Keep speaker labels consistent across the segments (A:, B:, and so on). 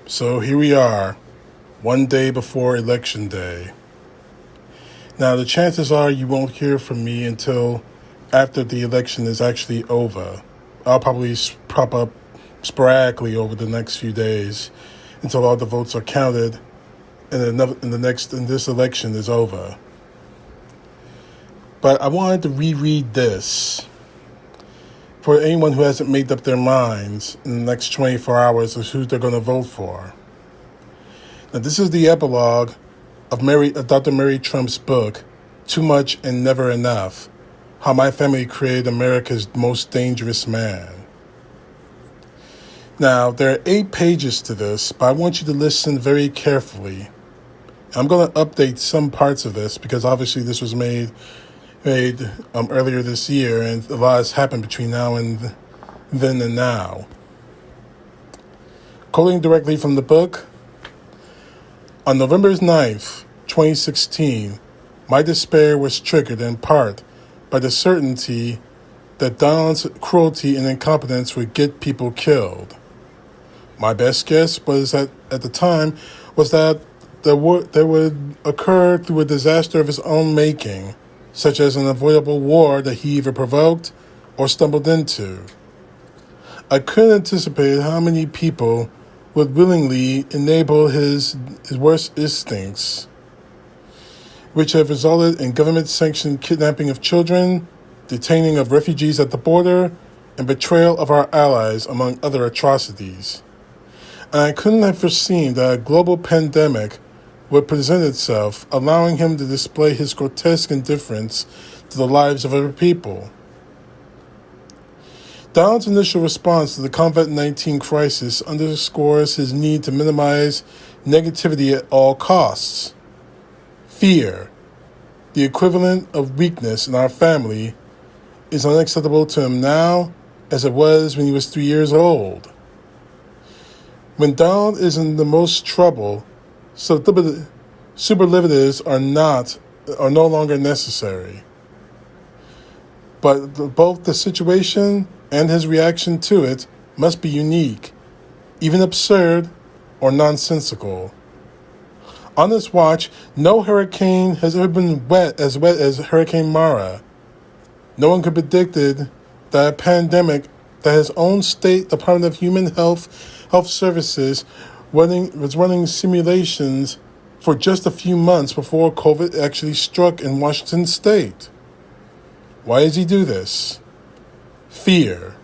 A: So here we are, one day before Election Day. Now, the chances are you won't hear from me until after the election is actually over. I'll probably prop up sporadically over the next few days until all the votes are counted and this election is over. But I wanted to reread this for anyone who hasn't made up their minds in the next 24 hours as who they're going to vote for. Now, this is the epilogue of Dr. Mary Trump's book, Too Much and Never Enough: How My Family Created America's Most Dangerous Man. Now, there are 8 pages to this, but I want you to listen very carefully. I'm going to update some parts of this because obviously this was made earlier this year, and a lot has happened between now and then and now. Quoting directly from the book, on November 9th, 2016, my despair was triggered in part by the certainty that Donald's cruelty and incompetence would get people killed. My best guess was that at the time was that there would occur through a disaster of his own making, such as an avoidable war that he either provoked or stumbled into. I couldn't anticipate how many people would willingly enable his worst instincts, which have resulted in government-sanctioned kidnapping of children, detaining of refugees at the border, and betrayal of our allies, among other atrocities. And I couldn't have foreseen that a global pandemic would present itself, allowing him to display his grotesque indifference to the lives of other people. Donald's initial response to the COVID-19 crisis underscores his need to minimize negativity at all costs. Fear, the equivalent of weakness in our family, is unacceptable to him now as it was when he was 3 years old. When Donald is in the most trouble, superlatives are no longer necessary. But both the situation and his reaction to it must be unique, even absurd or nonsensical. On this watch, no hurricane has ever been wet as Hurricane Mara. No one could have predicted that a pandemic that his own state Department of Human Health Services was running simulations for just a few months before COVID actually struck in Washington state. Why does he do this? Fear.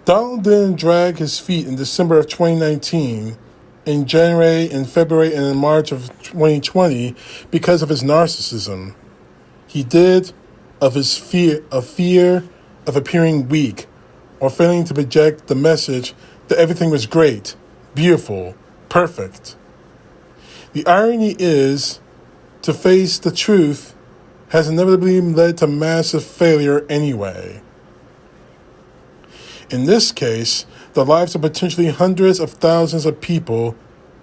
A: Donald didn't drag his feet in December of 2019, in January, in February, and in March of 2020 because of his narcissism. He did of his fear of appearing weak or failing to project the message that everything was great, beautiful, perfect. The irony is, to face the truth has inevitably led to massive failure anyway. In this case, the lives of potentially hundreds of thousands of people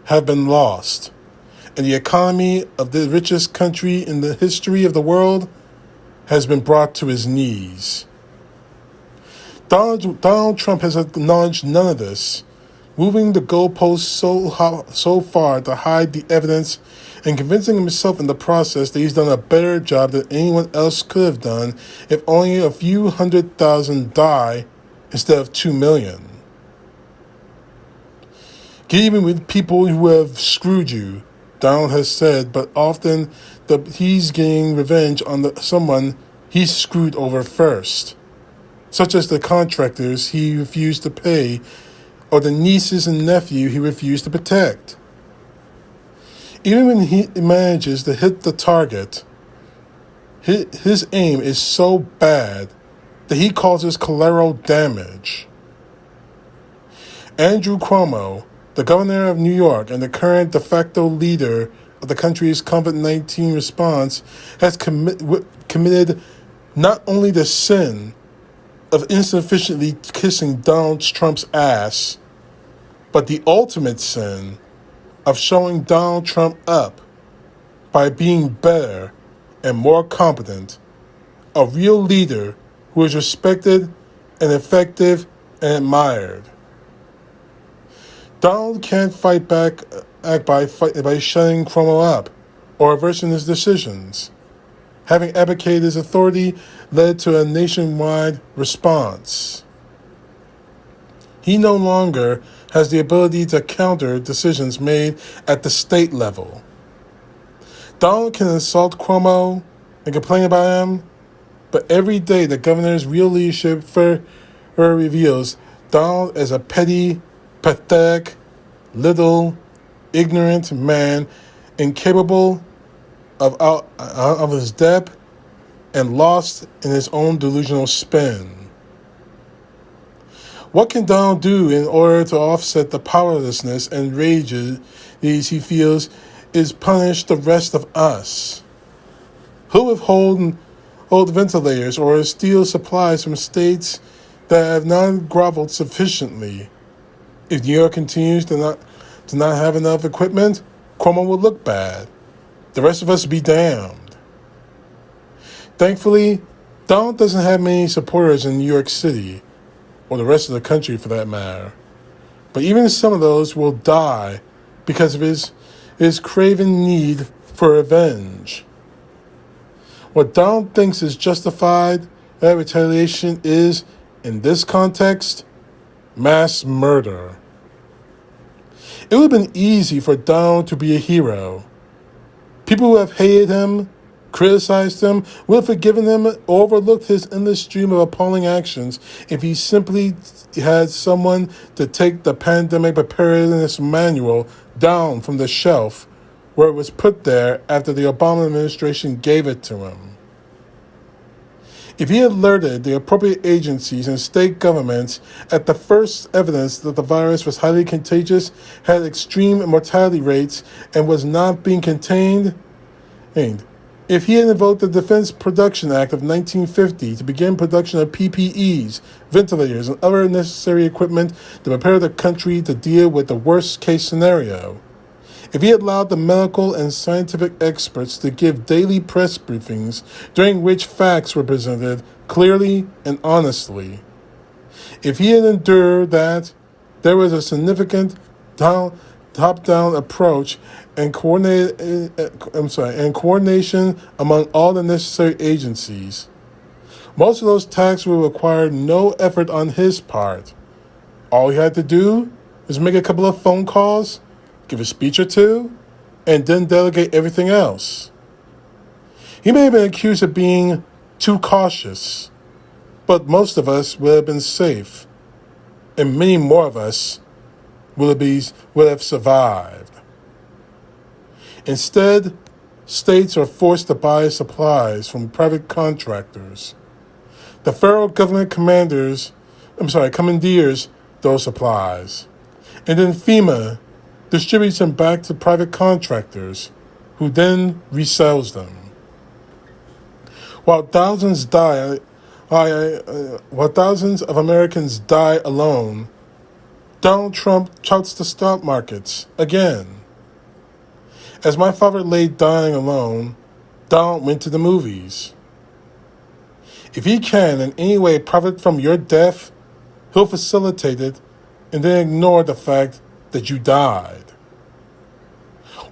A: have been lost, and the economy of the richest country in the history of the world has been brought to his knees. Donald Trump has acknowledged none of this, moving the goalposts so far to hide the evidence and convincing himself in the process that he's done a better job than anyone else could have done if only a few 100,000 die instead of 2 million. Get even with people who have screwed you, Donald has said, but often he's getting revenge on someone he's screwed over first, such as the contractors he refused to pay or the nieces and nephew he refused to protect. Even when he manages to hit the target, his aim is so bad that he causes collateral damage. Andrew Cuomo, the governor of New York and the current de facto leader of the country's COVID-19 response, has committed not only the sin of insufficiently kissing Donald Trump's ass, but the ultimate sin of showing Donald Trump up by being better and more competent, a real leader who is respected and effective and admired. Donald can't fight back act by shutting Cuomo up or reversing his decisions. Having abdicated his authority led to a nationwide response. He no longer has the ability to counter decisions made at the state level. Donald can insult Cuomo and complain about him, but every day the governor's real leadership reveals Donald as a petty, pathetic, little, ignorant man, incapable of his depth and lost in his own delusional spin. What can Donald do in order to offset the powerlessness and rage he feels is punish the rest of us? Who withhold ventilators or steal supplies from states that have not groveled sufficiently? If New York continues to not have enough equipment, Cuomo will look bad. The rest of us be damned. Thankfully, Donald doesn't have many supporters in New York City, or the rest of the country for that matter. But even some of those will die because of his craven need for revenge. What Donald thinks is justified, that retaliation is, in this context, mass murder. It would have been easy for Donald to be a hero. People who have hated him, criticized him, would have forgiven him or overlooked his endless stream of appalling actions if he simply had someone to take the pandemic preparedness manual down from the shelf where it was put there after the Obama administration gave it to him. If he had alerted the appropriate agencies and state governments at the first evidence that the virus was highly contagious, had extreme mortality rates, and was not being contained, if he had invoked the Defense Production Act of 1950 to begin production of PPEs, ventilators, and other necessary equipment to prepare the country to deal with the worst-case scenario, if he had allowed the medical and scientific experts to give daily press briefings during which facts were presented clearly and honestly, if he had endured that there was a significant top-down approach and coordination among all the necessary agencies, most of those tasks would require no effort on his part. All he had to do was make a couple of phone calls, give a speech or two, and then delegate everything else. He may have been accused of being too cautious, but most of us would have been safe, and many more of us would have survived. Instead, states are forced to buy supplies from private contractors. The federal government commandeers those supplies, and then FEMA distributes them back to private contractors, who then resells them. While thousands of Americans die alone, Donald Trump touts the stock markets again. As my father lay dying alone, Donald went to the movies. If he can in any way profit from your death, he'll facilitate it and then ignore the fact that you died.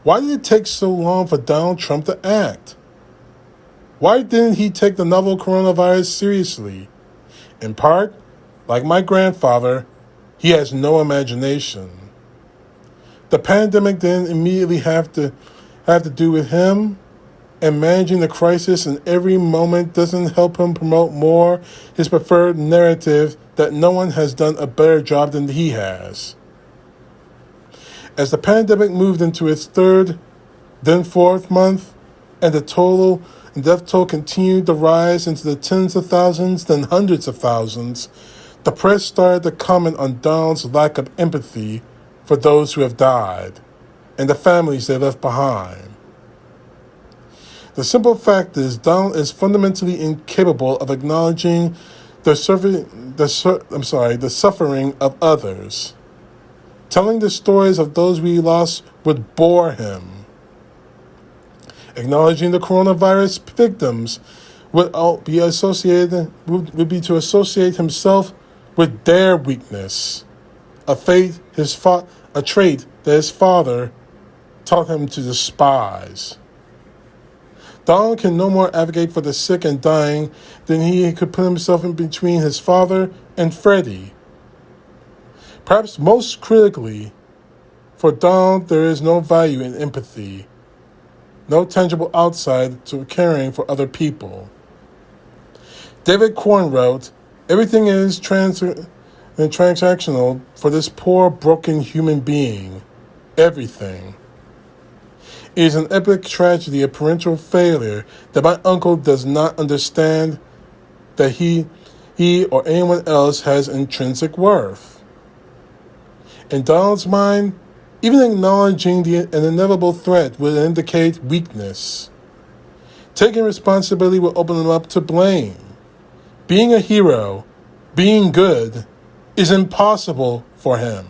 A: Why did it take so long for Donald Trump to act? Why didn't he take the novel coronavirus seriously? In part, like my grandfather, he has no imagination. The pandemic didn't immediately have to do with him, and managing the crisis in every moment doesn't help him promote more his preferred narrative that no one has done a better job than he has. As the pandemic moved into its third, then fourth month, and the death toll continued to rise into the tens of thousands, then hundreds of thousands, the press started to comment on Donald's lack of empathy for those who have died and the families they left behind. The simple fact is, Donald is fundamentally incapable of acknowledging the suffering of others. Telling the stories of those we lost would bore him. Acknowledging the coronavirus victims would be to associate himself with their weakness a trait that his father taught him to despise. Donald can no more advocate for the sick and dying than he could put himself in between his father and Freddie. Perhaps most critically, for Donald, there is no value in empathy, no tangible outside to caring for other people. David Corn wrote, "Everything is transactional for this poor, broken human being. Everything. It is an epic tragedy of parental failure that my uncle does not understand that he or anyone else has intrinsic worth. In Donald's mind, even acknowledging an inevitable threat would indicate weakness. Taking responsibility will open him up to blame. Being a hero, being good, is impossible for him.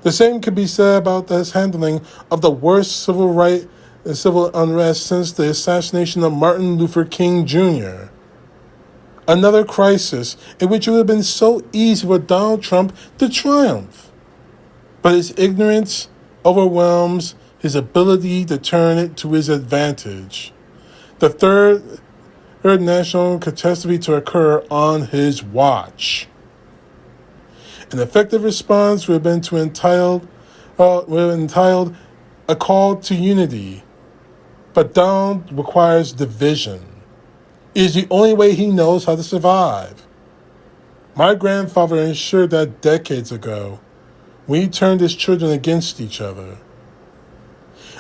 A: The same could be said about his handling of the worst civil unrest since the assassination of Martin Luther King Jr. Another crisis in which it would have been so easy for Donald Trump to triumph. But his ignorance overwhelms his ability to turn it to his advantage. The third national catastrophe to occur on his watch. An effective response would have been entitled A Call to Unity. But Donald requires division. It is the only way he knows how to survive. My grandfather ensured that decades ago, when he turned his children against each other.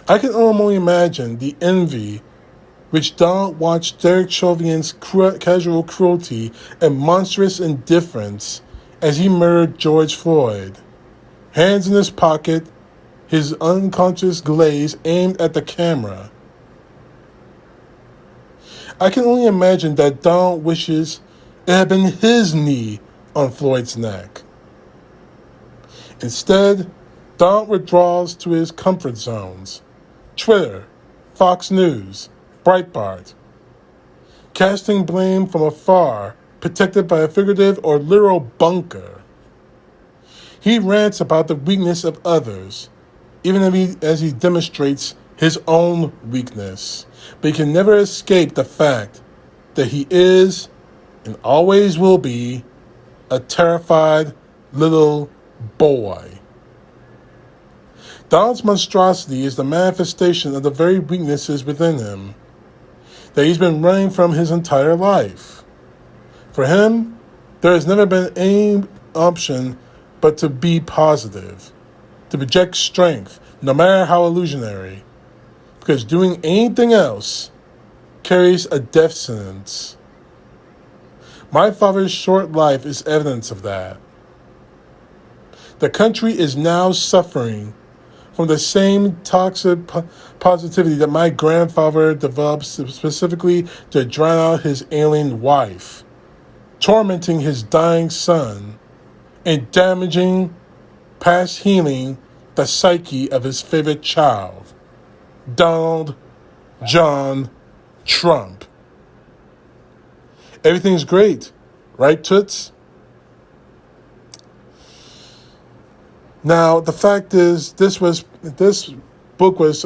A: I can only imagine the envy which Donald watched Derek Chauvin's casual cruelty and monstrous indifference as he murdered George Floyd. Hands in his pocket, his unconscious gaze aimed at the camera. I can only imagine that Donald wishes it had been his knee on Floyd's neck. Instead, Donald withdraws to his comfort zones. Twitter, Fox News, Breitbart. Casting blame from afar, protected by a figurative or literal bunker. He rants about the weakness of others, even as he demonstrates his own weakness. But he can never escape the fact that he is, and always will be, a terrified little boy. Donald's monstrosity is the manifestation of the very weaknesses within him that he's been running from his entire life. For him, there has never been any option but to be positive, to project strength, no matter how illusionary, because doing anything else carries a death sentence. My father's short life is evidence of that. The country is now suffering from the same toxic positivity that my grandfather developed specifically to drown out his alien wife, tormenting his dying son, and damaging, past healing, the psyche of his favorite child, Donald John Trump. Everything's great, right, Toots? Now, the fact is, this book was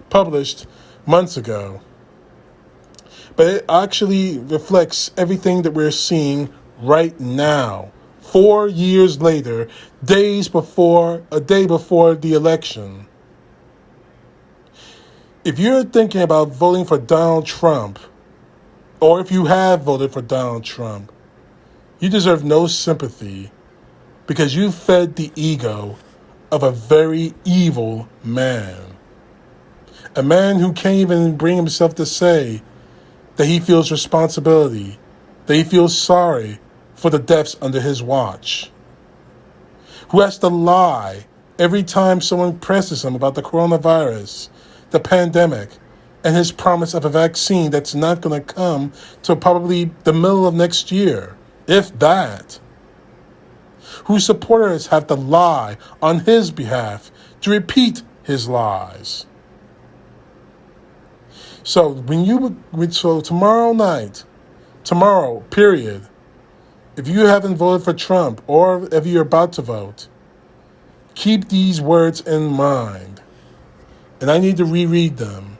A: published months ago. But it actually reflects everything that we're seeing right now, 4 years later, a day before the election. If you're thinking about voting for Donald Trump, or if you have voted for Donald Trump, you deserve no sympathy, because you fed the ego of a very evil man. A man who can't even bring himself to say that he feels responsibility, that he feels sorry for the deaths under his watch. Who has to lie every time someone presses him about the coronavirus, the pandemic, and his promise of a vaccine that's not going to come till probably the middle of next year, if that. Whose supporters have to lie on his behalf to repeat his lies. So tomorrow, If you haven't voted for Trump or if you're about to vote, keep these words in mind. And I need to reread them.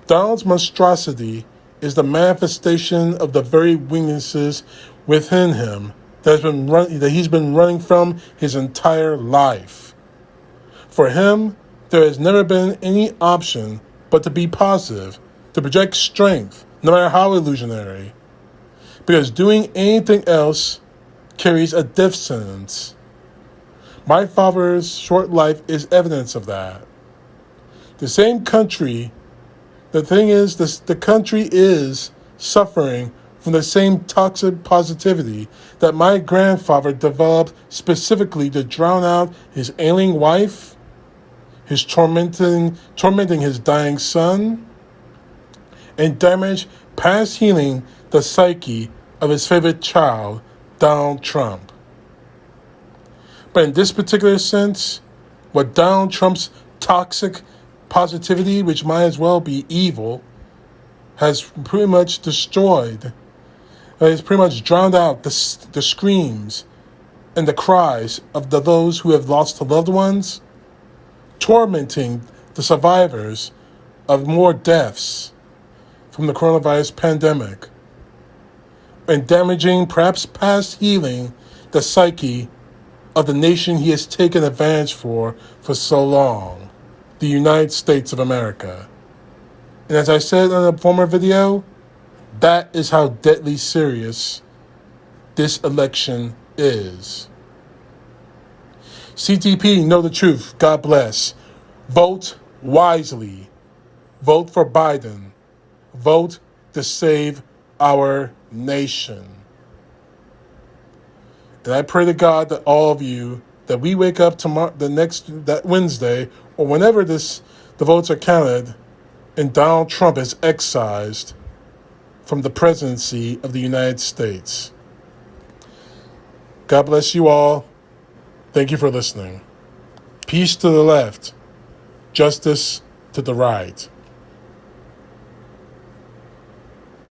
A: Donald's monstrosity is the manifestation of the very weaknesses within him that he's been running from his entire life. For him, there has never been any option but to be positive, to project strength, no matter how illusionary. Because doing anything else carries a death sentence. My father's short life is evidence of that. The same country, the thing is, the country is suffering from the same toxic positivity that my grandfather developed specifically to drown out his ailing wife, his tormenting his dying son, and damage past healing the psyche of his favorite child, Donald Trump. But in this particular sense, what Donald Trump's toxic positivity, which might as well be evil, has pretty much destroyed, has pretty much drowned out the screams and the cries of those who have lost loved ones, tormenting the survivors of more deaths from the coronavirus pandemic, and damaging, perhaps past healing, the psyche of the nation he has taken advantage for so long, the United States of America. And as I said in a former video, that is how deadly serious this election is. CTP, know the truth. God bless. Vote wisely. Vote for Biden. Vote to save our nation. And I pray to God that all of you, that we wake up tomorrow, that Wednesday, or whenever the votes are counted, and Donald Trump is excised from the presidency of the United States. God bless you all. Thank you for listening. Peace to the left, justice to the right.